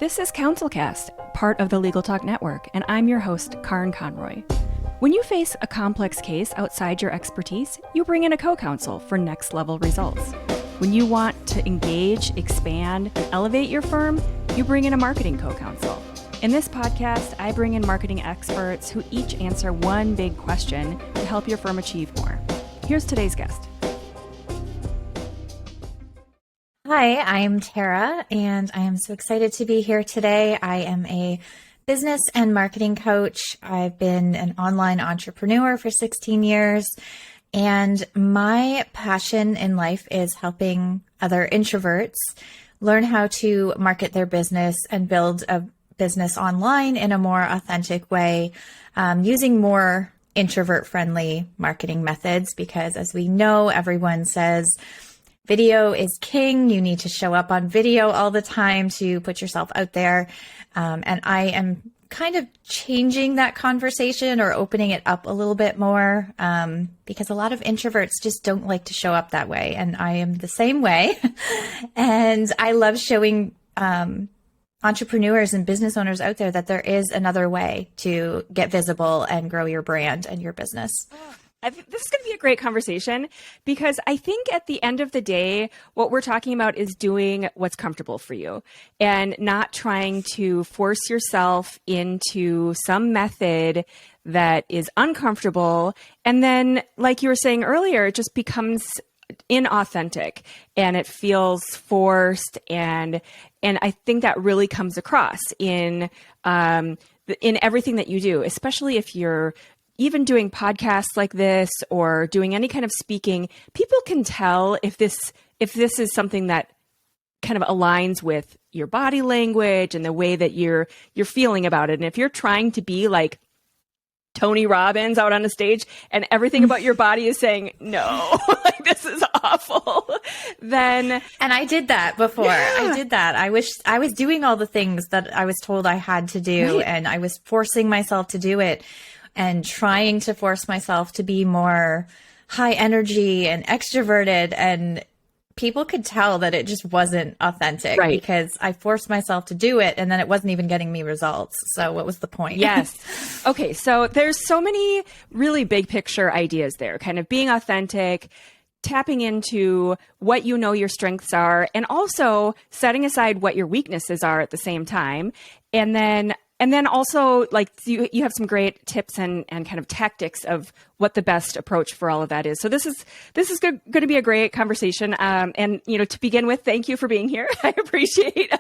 This is CounselCast, part of the Legal Talk Network, and I'm your host, Karen Conroy. When you face a complex case outside your expertise, you bring in a co-counsel for next-level results. When you want to engage, expand, and elevate your firm, you bring in a marketing co-counsel. In this podcast, I bring in marketing experts who each answer one big question to help your firm achieve more. Here's today's guest. Hi, I'm Tara, and I am so excited to be here today. I am a business and marketing coach. I've been an online entrepreneur for 16 years, and my passion in life is helping other introverts learn how to market their business and build a business online in a more authentic way, using more introvert-friendly marketing methods, because as we know, everyone says video is king. You need to show up on video all the time to put yourself out there. And I am kind of changing that conversation or opening it up a little bit more, because a lot of introverts just don't like to show up that way. And I am the same way. And I love showing entrepreneurs and business owners out there that there is another way to get visible and grow your brand and your business. This is going to be a great conversation, because I think at the end of the day, what we're talking about is doing what's comfortable for you and not trying to force yourself into some method that is uncomfortable. And then, like you were saying earlier, it just becomes inauthentic and it feels forced. And I think that really comes across in everything that you do, especially if you're even doing podcasts like this or doing any kind of speaking. People can tell if this is something that kind of aligns with your body language and the way that you're feeling about it. And if you're trying to be like Tony Robbins out on a stage and everything about your body is saying, no, like this is awful, then. And I did that before. Yeah. I did that. I was doing all the things that I was told I had to do, right. And I was forcing myself to do it and trying to force myself to be more high energy and extroverted. And people could tell that it just wasn't authentic, right? Because I forced myself to do it and then it wasn't even getting me results. So what was the point? Yes. Okay. So there's so many really big picture ideas there, kind of being authentic, tapping into what you know your strengths are, and also setting aside what your weaknesses are at the same time. And then also, like, you have some great tips and kind of tactics of what the best approach for all of that is. So this is going to be a great conversation. And, to begin with, thank you for being here. I appreciate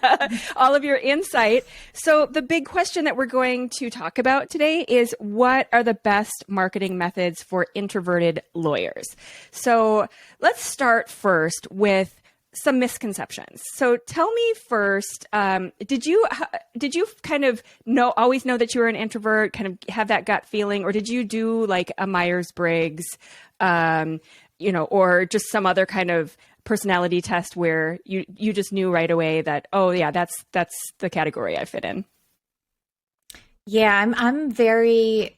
all of your insight. So the big question that we're going to talk about today is, what are the best marketing methods for introverted lawyers? So let's start first with some misconceptions. So tell me first, did you kind of always know that you were an introvert, kind of have that gut feeling, or did you do like a Myers-Briggs, or just some other kind of personality test where you just knew right away that, oh yeah, that's the category I fit in? Yeah, I'm very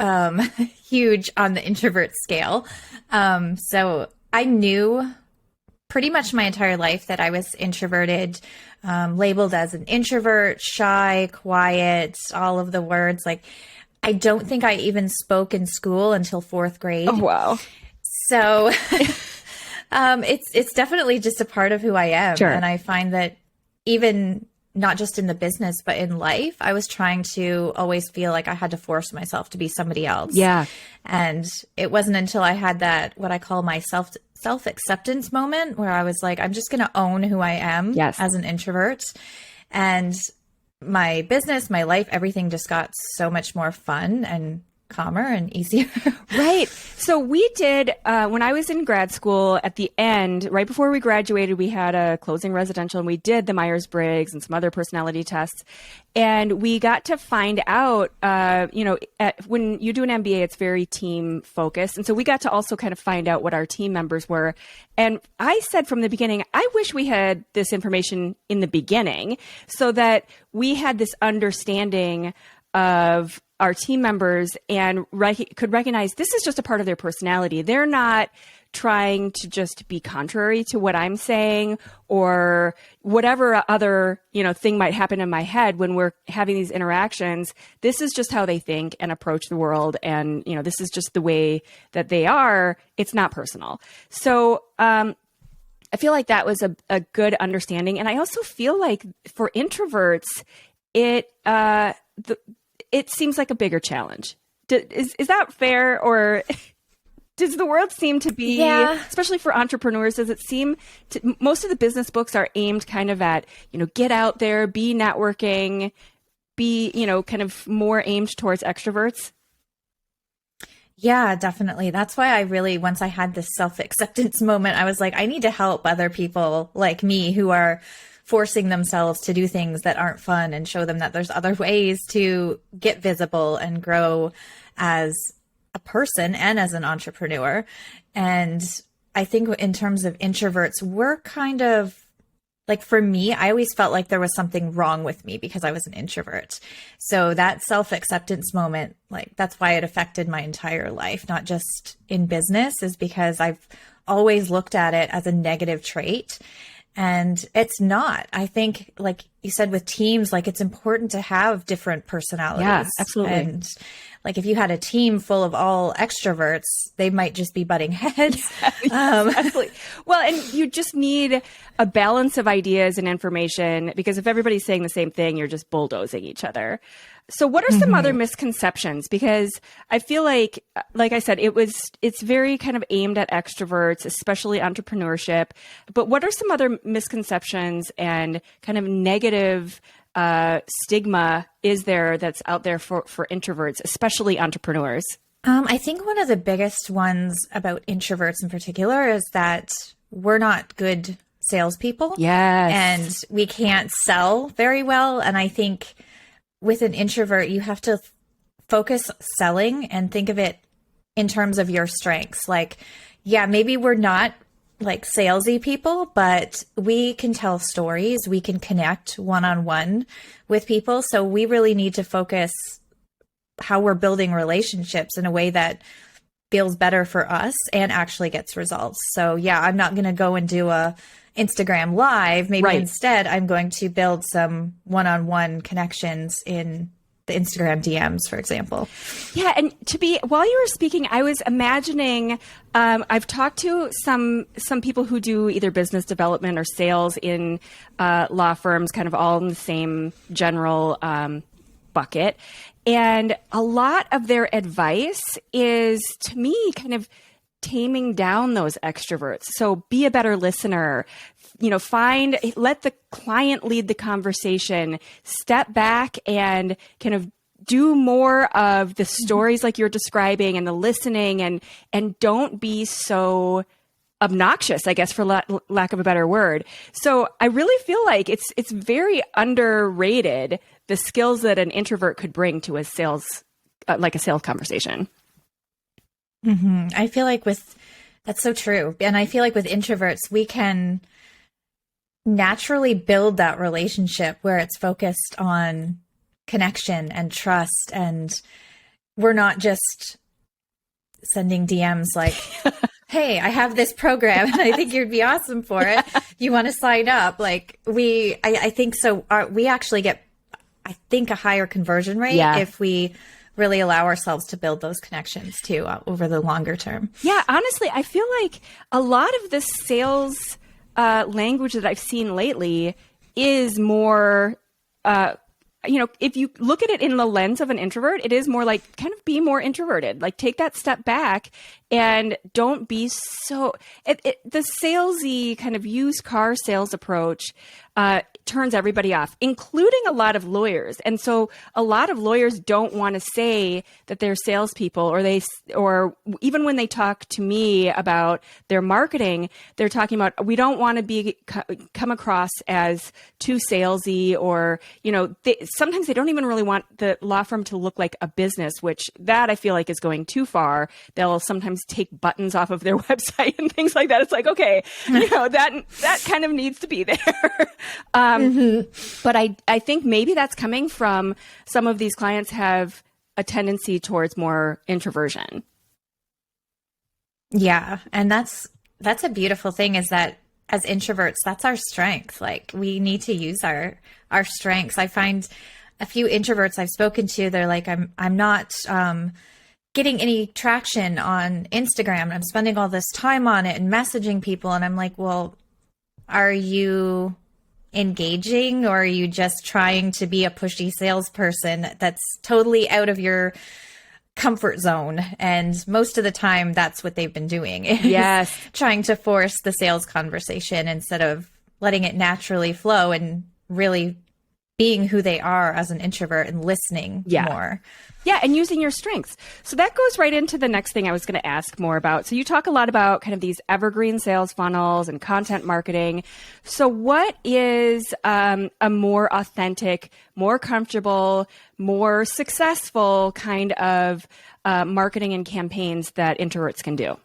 huge on the introvert scale. So I knew pretty much my entire life that I was introverted, labeled as an introvert, shy, quiet, all of the words. Like, I don't think I even spoke in school until 4th grade. Oh, wow. So it's definitely just a part of who I am. Sure. And I find that even not just in the business, but in life, I was trying to always feel like I had to force myself to be somebody else. Yeah. And it wasn't until I had that, what I call my self-acceptance moment, where I was like, I'm just going to own who I am as an introvert. And my business, my life, everything just got so much more fun and calmer and easier. Right. So we did, when I was in grad school, at the end, right before we graduated, we had a closing residential and we did the Myers-Briggs and some other personality tests. And we got to find out, when you do an MBA, it's very team focused. And so we got to also kind of find out what our team members were. And I said from the beginning, I wish we had this information in the beginning so that we had this understanding of our team members and could recognize this is just a part of their personality. They're not trying to just be contrary to what I'm saying or whatever other, thing might happen in my head when we're having these interactions. This is just how they think and approach the world. And, this is just the way that they are. It's not personal. So, I feel like that was a good understanding. And I also feel like for introverts, it seems like a bigger challenge. Is that fair? Or does the world seem to be, especially for entrepreneurs, does it seem to, most of the business books are aimed kind of at, get out there, be networking, be, kind of more aimed towards extroverts? Yeah, definitely. That's why I really, once I had this self-acceptance moment, I was like, I need to help other people like me who are forcing themselves to do things that aren't fun and show them that there's other ways to get visible and grow as a person and as an entrepreneur. And I think in terms of introverts, we're kind of like, for me, I always felt like there was something wrong with me because I was an introvert. So that self-acceptance moment, like that's why it affected my entire life, not just in business, is because I've always looked at it as a negative trait. And it's not. I think, like you said, with teams, like it's important to have different personalities. Yeah, absolutely. And like if you had a team full of all extroverts, they might just be butting heads. Yeah, exactly. Well, and you just need a balance of ideas and information, because if everybody's saying the same thing, you're just bulldozing each other. So what are some other misconceptions? Because I feel like I said, it's very kind of aimed at extroverts, especially entrepreneurship. But what are some other misconceptions and kind of negative stigma is there that's out there for introverts, especially entrepreneurs? I think one of the biggest ones about introverts in particular is that we're not good salespeople. Yes. And we can't sell very well. And I think with an introvert, you have to focus selling and think of it in terms of your strengths. Like, yeah, maybe we're not like salesy people, but we can tell stories. We can connect one-on-one with people. So we really need to focus how we're building relationships in a way that feels better for us and actually gets results. So yeah, I'm not going to go and do a Instagram live. Maybe instead I'm going to build some one-on-one connections in the Instagram DMs, for example. Yeah. And while you were speaking, I was imagining, I've talked to some people who do either business development or sales in law firms, kind of all in the same general bucket. And a lot of their advice is, to me, kind of taming down those extroverts. So be a better listener, let the client lead the conversation, step back and kind of do more of the stories like you're describing and the listening, and don't be so obnoxious, I guess, for lack of a better word. So I really feel like it's very underrated, the skills that an introvert could bring to a sales, like a sales conversation. Mm-hmm. I feel like that's so true. And I feel like with introverts, we can naturally build that relationship where it's focused on connection and trust. And we're not just sending DMs like, hey, I have this program and I think you'd be awesome for it. You want to sign up? Like I think so. We actually get, I think, a higher conversion rate if we really allow ourselves to build those connections too over the longer term. Yeah, honestly, I feel like a lot of the sales language that I've seen lately is more, if you look at it in the lens of an introvert, it is more like kind of be more introverted, like take that step back and don't be so, the salesy kind of used car sales approach turns everybody off, including a lot of lawyers. And so a lot of lawyers don't want to say that they're salespeople, or even when they talk to me about their marketing, they're talking about, we don't want to come across as too salesy, or, sometimes they don't even really want the law firm to look like a business, which that I feel like is going too far. They'll sometimes take buttons off of their website and things like that. It's like, okay, that kind of needs to be there. But I think maybe that's coming from some of these clients have a tendency towards more introversion. Yeah. And that's a beautiful thing, is that as introverts, that's our strength. Like, we need to use our strengths. I find a few introverts I've spoken to, they're like, I'm not getting any traction on Instagram. I'm spending all this time on it and messaging people. And I'm like, well, are you engaging, or are you just trying to be a pushy salesperson that's totally out of your comfort zone? And most of the time, that's what they've been doing, is Yes. trying to force the sales conversation instead of letting it naturally flow and really being who they are as an introvert and listening more. Yeah, and using your strengths. So that goes right into the next thing I was going to ask more about. So you talk a lot about kind of these evergreen sales funnels and content marketing. So what is a more authentic, more comfortable, more successful kind of marketing and campaigns that introverts can do?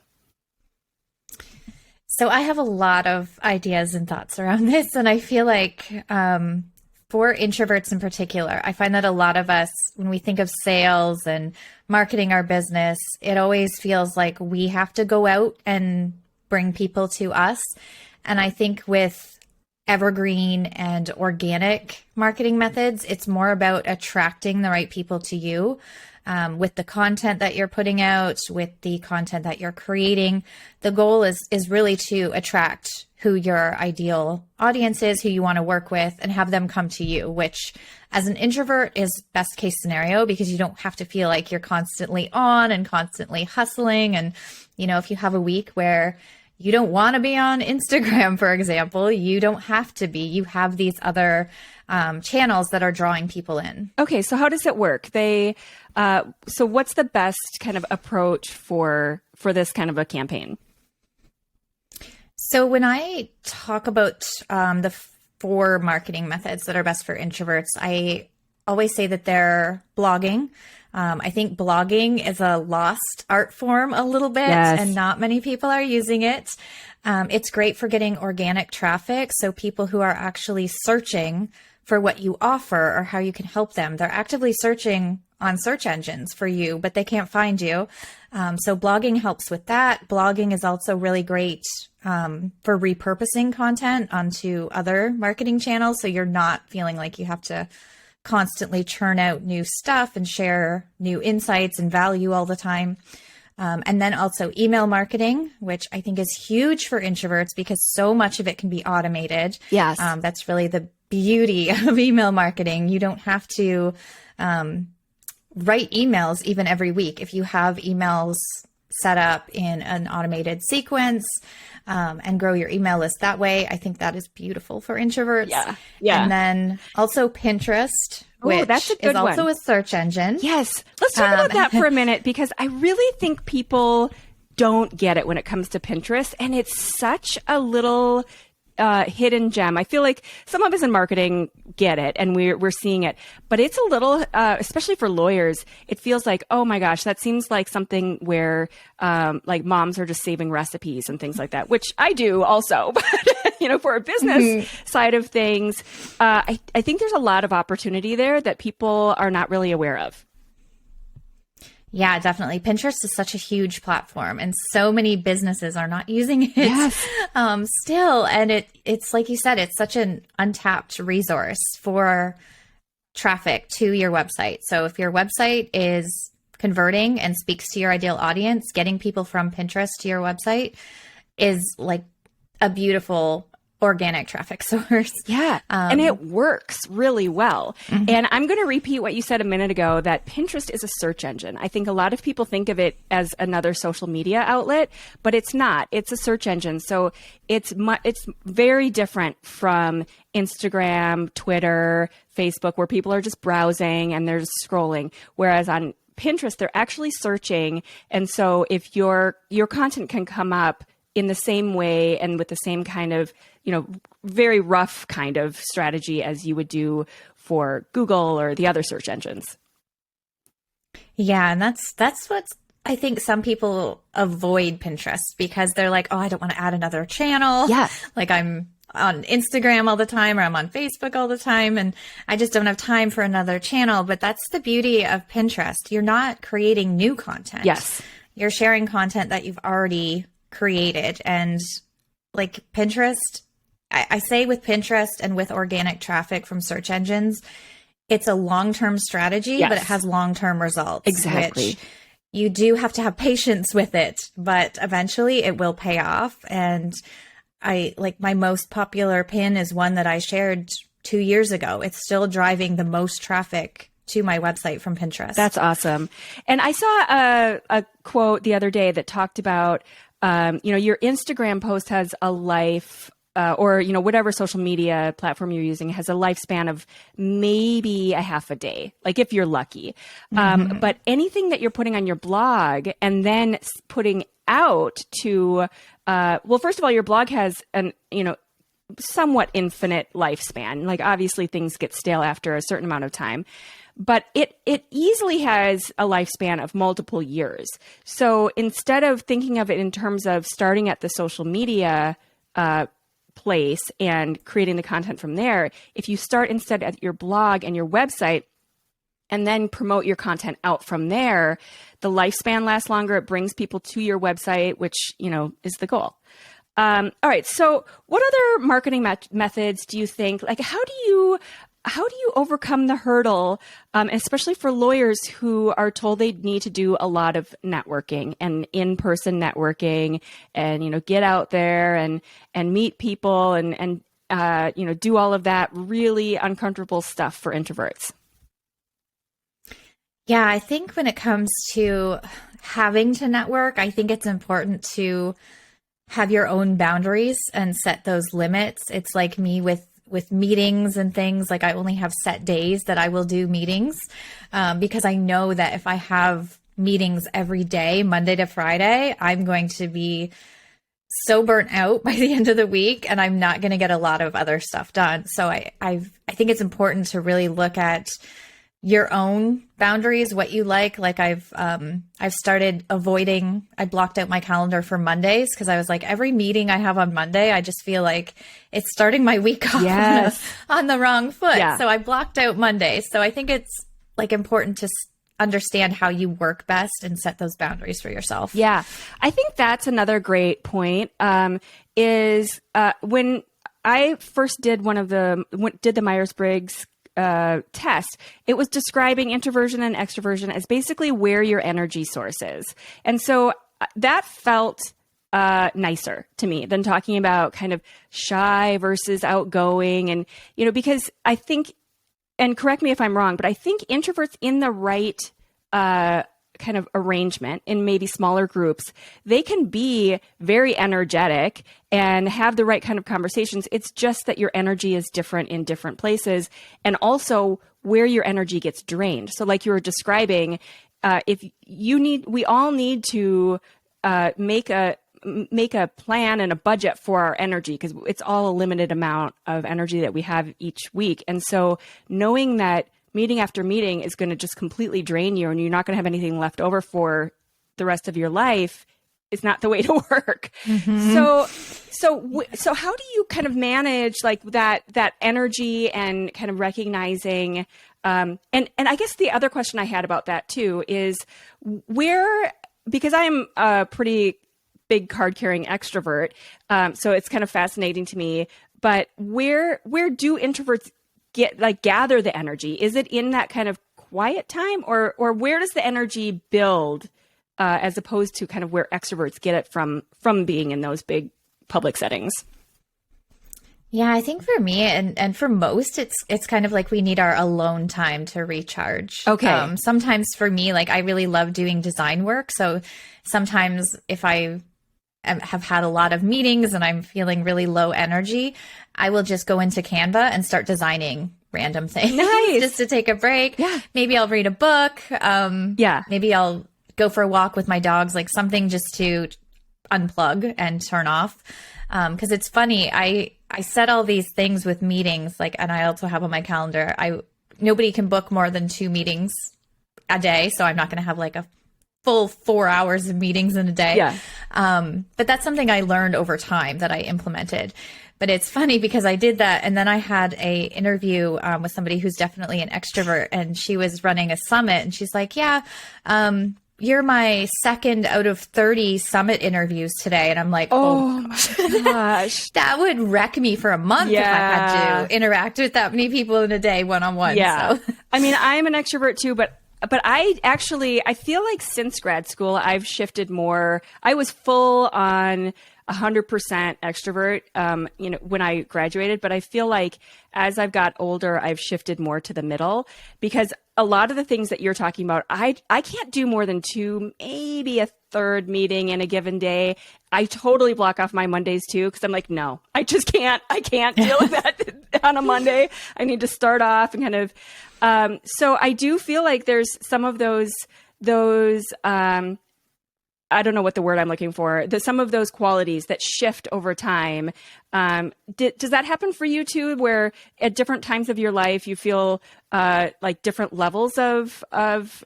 So I have a lot of ideas and thoughts around this, and I feel like for introverts in particular, I find that a lot of us, when we think of sales and marketing our business, it always feels like we have to go out and bring people to us. And I think with evergreen and organic marketing methods, it's more about attracting the right people to you. With the content that you're putting out, with the content that you're creating, the goal is really to attract who your ideal audience is, who you want to work with, and have them come to you, which as an introvert is best case scenario, because you don't have to feel like you're constantly on and constantly hustling. And, if you have a week where you don't want to be on Instagram, for example, you don't have to be. You have these other channels that are drawing people in. Okay, so how does it work? So what's the best kind of approach for this kind of a campaign? So when I talk about the 4 marketing methods that are best for introverts, I always say that they're blogging. I think blogging is a lost art form a little bit, and not many people are using it. It's great for getting organic traffic. So people who are actually searching for what you offer or how you can help them, they're actively searching on search engines for you, but they can't find you. So blogging helps with that. Blogging is also really great for repurposing content onto other marketing channels. So you're not feeling like you have to constantly churn out new stuff and share new insights and value all the time. And then also email marketing, which I think is huge for introverts because so much of it can be automated. Yes. That's really the beauty of email marketing. You don't have to write emails even every week. If you have emails set up in an automated sequence and grow your email list that way, I think that is beautiful for introverts. Yeah. And then also Pinterest, which that's a good is also one. a search engine. Yes. Let's talk about that for a minute, because I really think people don't get it when it comes to Pinterest. And it's such a little hidden gem. I feel like some of us in marketing get it, and we're seeing it, but it's a little, especially for lawyers, it feels like, oh my gosh, that seems like something where like moms are just saving recipes and things like that, which I do also. But for a business side of things, I think there's a lot of opportunity there that people are not really aware of. Yeah, definitely. Pinterest is such a huge platform, and so many businesses are not using it still. And it's like you said, it's such an untapped resource for traffic to your website. So if your website is converting and speaks to your ideal audience, getting people from Pinterest to your website is like a beautiful organic traffic source. Yeah. And it works really well. And I'm going to repeat what you said a minute ago, that Pinterest is a search engine. I think a lot of people think of it as another social media outlet, but it's not. It's a search engine. So it's very different from Instagram, Twitter, Facebook, where people are just browsing and they're just scrolling. Whereas on Pinterest, they're actually searching. And so if your content can come up in the same way and with the same kind of, very rough kind of strategy as you would do for Google or the other search engines. Yeah. And that's what's, I think some people avoid Pinterest because they're like, oh, I don't want to add another channel. Yeah. Like I'm on Instagram all the time, or I'm on Facebook all the time, and I just don't have time for another channel. But that's the beauty of Pinterest. You're not creating new content. Yes. you're sharing content that you've already created. And like Pinterest, I say with Pinterest and with organic traffic from search engines, it's a long-term strategy, but it has long-term results. Exactly. Which you do have to have patience with it, but eventually it will pay off. And I like my most popular pin is one that I shared 2 years ago. It's still driving the most traffic to my website from Pinterest. That's awesome. And I saw a quote the other day that talked about, your Instagram post has a life, or, whatever social media platform you're using has a lifespan of maybe a half a day, like if you're lucky. But anything that you're putting on your blog and then putting out to, first of all, your blog has an, somewhat infinite lifespan. Like obviously things get stale after a certain amount of time, but it easily has a lifespan of multiple years. So instead of thinking of it in terms of starting at the social media place and creating the content from there, if you start instead at your blog and your website and then promote your content out from there, the lifespan lasts longer. It brings people to your website, which, is the goal. All right. So what other marketing methods do you think, like, how do you overcome the hurdle, especially for lawyers who are told they need to do a lot of networking and in-person networking and, get out there and meet people and do all of that really uncomfortable stuff for introverts? Yeah, I think when it comes to having to network, I think it's important to have your own boundaries and set those limits. It's like me with meetings and things. Like I only have set days that I will do meetings, because I know that if I have meetings every day, Monday to Friday, I'm going to be so burnt out by the end of the week and I'm not going to get a lot of other stuff done. So I think it's important to really look at your own boundaries, what you like. Like I've started avoiding, I blocked out my calendar for Mondays because I was like, every meeting I have on Monday, I just feel like it's starting my week off on the wrong foot. Yeah. So I blocked out Mondays. So I think it's like important to understand how you work best and set those boundaries for yourself. Yeah. I think that's another great point, is when I first did the Myers-Briggs test, it was describing introversion and extroversion as basically where your energy source is. And so that felt nicer to me than talking about kind of shy versus outgoing. And, because I think, and correct me if I'm wrong, but I think introverts in the right kind of arrangement in maybe smaller groups, they can be very energetic and have the right kind of conversations. It's just that your energy is different in different places, and also where your energy gets drained. So like you were describing, we all need to make a plan and a budget for our energy, because it's all a limited amount of energy that we have each week. And so knowing that meeting after meeting is going to just completely drain you and you're not going to have anything left over for the rest of your life is not the way to work. Mm-hmm. So how do you kind of manage like that energy and kind of recognizing, and I guess the other question I had about that too is because I'm a pretty big card carrying extrovert. So it's kind of fascinating to me, but where do introverts gather the energy? Is it in that kind of quiet time, or where does the energy build, as opposed to kind of where extroverts get it from being in those big public settings? Yeah, I think for me and for most, it's kind of like we need our alone time to recharge. Okay. Sometimes for me, like I really love doing design work. So sometimes if I have had a lot of meetings and I'm feeling really low energy, I will just go into Canva and start designing random things. Nice. Just to take a break. Yeah. Maybe I'll read a book. Maybe I'll go for a walk with my dogs, like something just to unplug and turn off. Because it's funny, I set all these things with meetings, like, and I also have on my calendar, nobody can book more than 2 meetings a day. So I'm not going to have like a full 4 hours of meetings in a day. Yeah. But that's something I learned over time that I implemented. But it's funny because I did that. And then I had a interview with somebody who's definitely an extrovert, and she was running a summit, and she's like, you're my second out of 30 summit interviews today. And I'm like, oh my gosh, that would wreck me for a month if I had to interact with that many people in a day one-on-one. Yeah. So. I mean, I'm an extrovert too, but I feel like since grad school, I've shifted more. I was full on 100% extrovert, when I graduated, but I feel like as I've got older, I've shifted more to the middle, because a lot of the things that you're talking about, I can't do more than 2, maybe a third meeting in a given day. I totally block off my Mondays too, because I'm like, no, I just can't. I can't deal with that on a Monday. I need to start off and kind of. So I do feel like there's some of those. I don't know what the word I'm looking for. Some of those qualities that shift over time. Does that happen for you too, where at different times of your life you feel like different levels of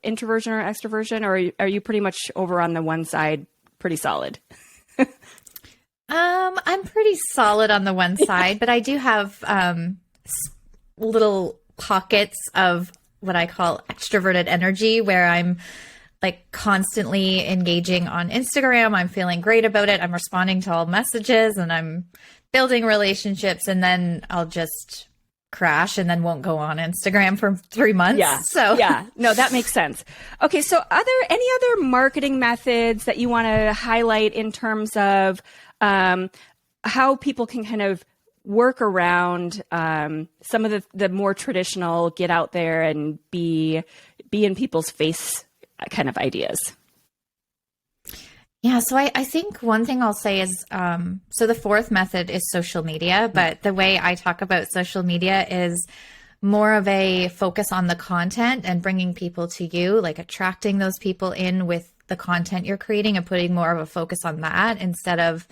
introversion or extroversion, or are you pretty much over on the one side, pretty solid? I'm pretty solid on the one side, but I do have little pockets of what I call extroverted energy, where I'm like constantly engaging on Instagram. I'm feeling great about it. I'm responding to all messages and I'm building relationships, and then I'll just crash and then won't go on Instagram for 3 months. Yeah. No, that makes sense. Okay. So any other marketing methods that you want to highlight in terms of how people can kind of work around some of the more traditional get out there and be in people's face kind of ideas? Yeah, so I think one thing I'll say is, so the fourth method is social media, but the way I talk about social media is more of a focus on the content and bringing people to you, like attracting those people in with the content you're creating and putting more of a focus on that instead of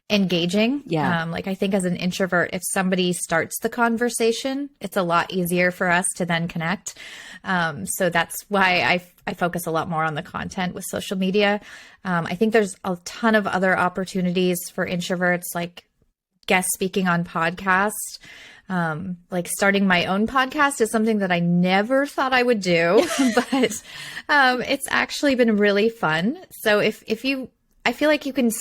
engaging. Yeah. Like I think as an introvert, if somebody starts the conversation, it's a lot easier for us to then connect. So that's why I focus a lot more on the content with social media. I think there's a ton of other opportunities for introverts, like guest speaking on podcasts. Like starting my own podcast is something that I never thought I would do, but it's actually been really fun. So I feel like you can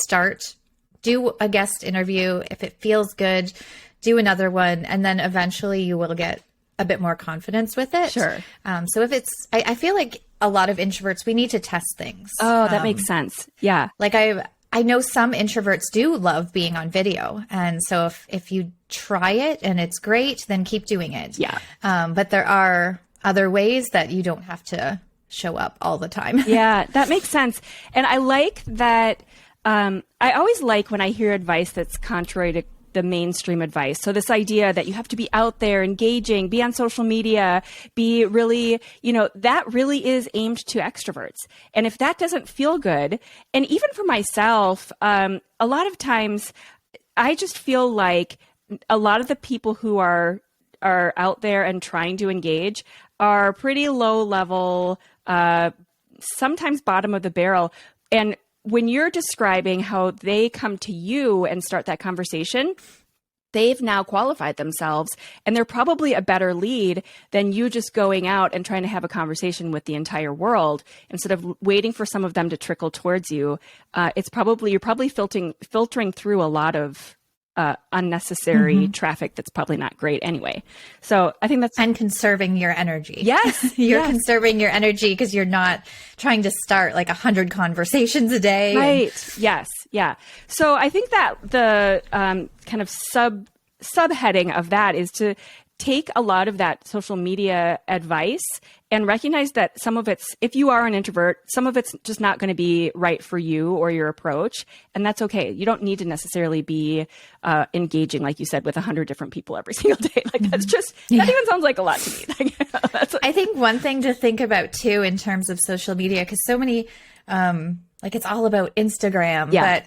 do a guest interview. If it feels good, do another one. And then eventually you will get a bit more confidence with it. Sure. So if I feel like a lot of introverts, we need to test things. Oh, that makes sense. Yeah. Like I know some introverts do love being on video. And so if you try it and it's great, then keep doing it. Yeah. But there are other ways that you don't have to show up all the time. Yeah, that makes sense. And I like that. I always like when I hear advice that's contrary to the mainstream advice. So this idea that you have to be out there engaging, be on social media, be really, that really is aimed to extroverts. And if that doesn't feel good, and even for myself, a lot of times I just feel like a lot of the people who are out there and trying to engage are pretty low level, sometimes bottom of the barrel. And when you're describing how they come to you and start that conversation, they've now qualified themselves, and they're probably a better lead than you just going out and trying to have a conversation with the entire world instead of waiting for some of them to trickle towards you. You're probably filtering through a lot of unnecessary traffic that's probably not great anyway. So I think and conserving your energy. Yes. You're conserving your energy because you're not trying to start like 100 conversations a day. Right. Yes. Yeah. So I think that the kind of subheading of that is to take a lot of that social media advice and recognize that some of it's, if you are an introvert, some of it's just not going to be right for you or your approach. And that's okay. You don't need to necessarily be engaging, like you said, with 100 different people every single day. Like that even sounds like a lot to me. I think one thing to think about too, in terms of social media, because so many, like it's all about Instagram, but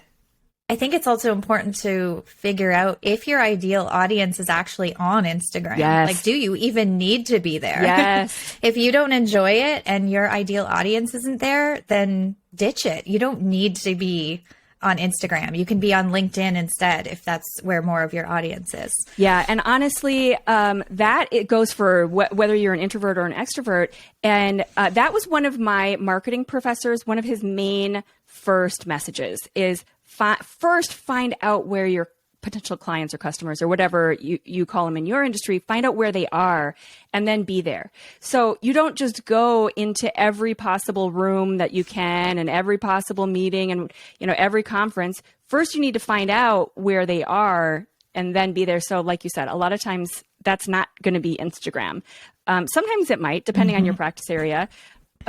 I think it's also important to figure out if your ideal audience is actually on Instagram. Yes. Like, do you even need to be there? Yes. If you don't enjoy it and your ideal audience isn't there, then ditch it. You don't need to be on Instagram. You can be on LinkedIn instead if that's where more of your audience is. Yeah. And honestly, that it goes for whether you're an introvert or an extrovert. And that was one of my marketing professors. One of his main first messages is first find out where your potential clients or customers or whatever you call them in your industry, find out where they are and then be there. So you don't just go into every possible room that you can and every possible meeting and, every conference. First, you need to find out where they are and then be there. So like you said, a lot of times that's not going to be Instagram. Sometimes it might, depending on your practice area.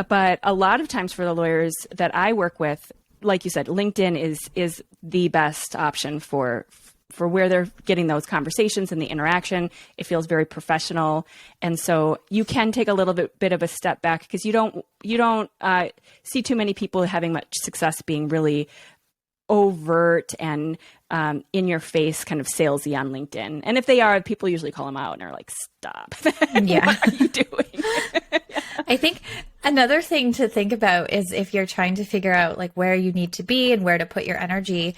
But a lot of times for the lawyers that I work with, like you said, LinkedIn is the best option for where they're getting those conversations and the interaction. It feels very professional. And so you can take a little bit of a step back because you don't see too many people having much success being really overt and in your face kind of salesy on LinkedIn. And if they are, people usually call them out and are like, stop. Yeah. What are you doing? I think another thing to think about is if you're trying to figure out like where you need to be and where to put your energy,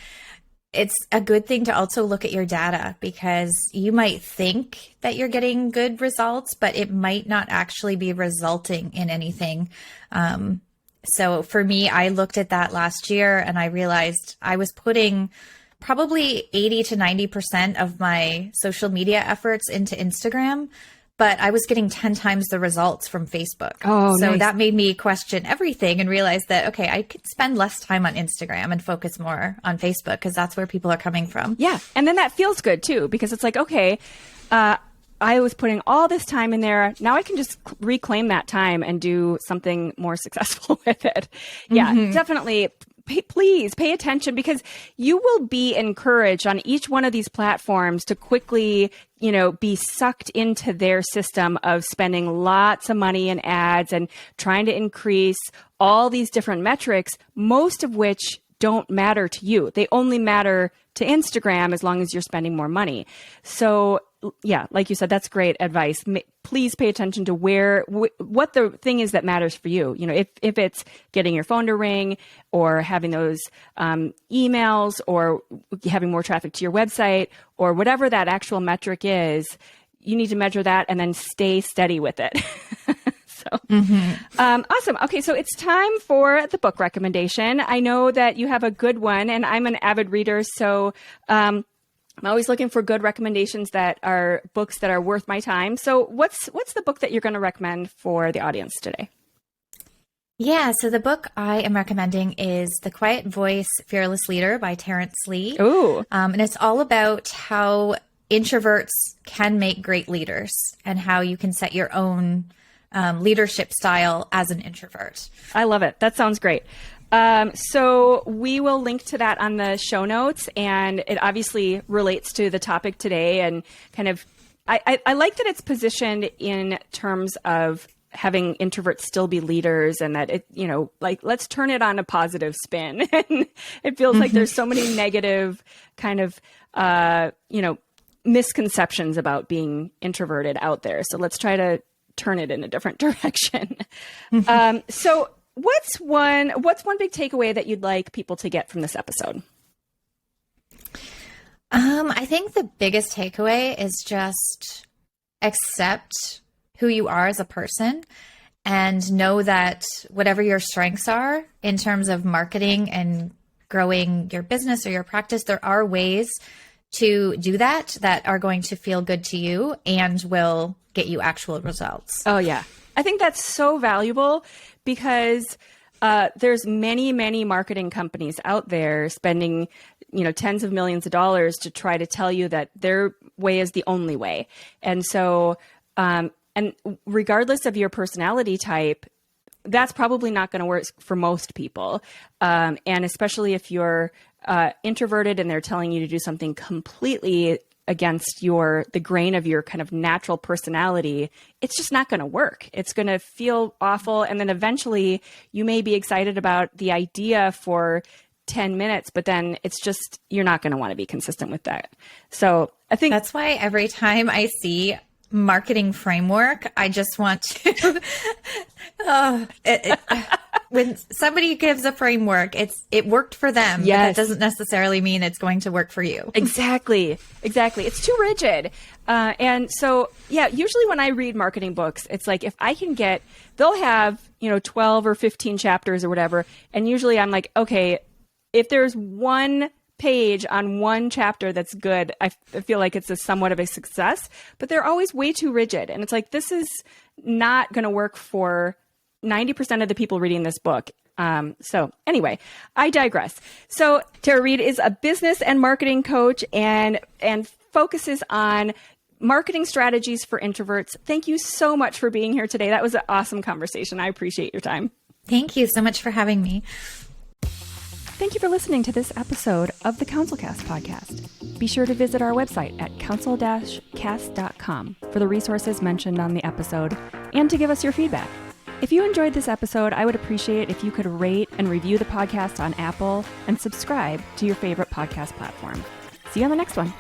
it's a good thing to also look at your data because you might think that you're getting good results, but it might not actually be resulting in anything. So for me, I looked at that last year and I realized I was putting probably 80 to 90% of my social media efforts into Instagram, but I was getting 10 times the results from Facebook. Oh, so nice. that made me question everything and realize that, okay, I could spend less time on Instagram and focus more on Facebook because that's where people are coming from. Yeah. And then that feels good too, because it's like, okay, I was putting all this time in there. Now I can just reclaim that time and do something more successful with it. Yeah, definitely. Please pay attention because you will be encouraged on each one of these platforms to quickly, be sucked into their system of spending lots of money in ads and trying to increase all these different metrics, most of which don't matter to you. They only matter to Instagram as long as you're spending more money. So yeah, like you said, that's great advice. Please pay attention to what the thing is that matters for you. If it's getting your phone to ring or having those emails or having more traffic to your website or whatever that actual metric is, you need to measure that and then stay steady with it. Awesome. Okay, so it's time for the book recommendation. I know that you have a good one, and I'm an avid reader, so I'm always looking for good recommendations that are books that are worth my time. So what's the book that you're going to recommend for the audience today? Yeah, so the book I am recommending is The Quiet Voice, Fearless Leader by Terrence Lee. Ooh. And it's all about how introverts can make great leaders and how you can set your own leadership style as an introvert. I love it. That sounds great. So we will link to that on the show notes, and it obviously relates to the topic today and kind of, I like that it's positioned in terms of having introverts still be leaders and that it, let's turn it on a positive spin. And it feels like there's so many negative kind of, misconceptions about being introverted out there. So let's try to turn it in a different direction. So what's one big takeaway that you'd like people to get from this episode? I think the biggest takeaway is just accept who you are as a person and know that whatever your strengths are in terms of marketing and growing your business or your practice, there are ways to do that are going to feel good to you and will get you actual results. Oh, yeah. I think that's so valuable because there's many, many marketing companies out there spending, tens of millions of dollars to try to tell you that their way is the only way. And so, and regardless of your personality type, that's probably not going to work for most people. And especially if you're introverted and they're telling you to do something completely against the grain of your kind of natural personality, it's just not going to work. It's going to feel awful. And then eventually you may be excited about the idea for 10 minutes, but then it's just, you're not going to want to be consistent with that. So I think that's why every time I see marketing framework, I just want to, when somebody gives a framework, it worked for them. Yes. But that doesn't necessarily mean it's going to work for you. Exactly. It's too rigid. And so, usually when I read marketing books, it's like if I can they'll have, 12 or 15 chapters or whatever. And usually I'm like, okay, if there's one page on one chapter that's good, I feel like it's somewhat of a success, but they're always way too rigid. And it's like, this is not going to work for 90% of the people reading this book. So anyway, I digress. So Tara Reid is a business and marketing coach and focuses on marketing strategies for introverts. Thank you so much for being here today. That was an awesome conversation. I appreciate your time. Thank you so much for having me. Thank you for listening to this episode of the CounselCast podcast. Be sure to visit our website at counsel-cast.com for the resources mentioned on the episode and to give us your feedback. If you enjoyed this episode, I would appreciate if you could rate and review the podcast on Apple and subscribe to your favorite podcast platform. See you on the next one.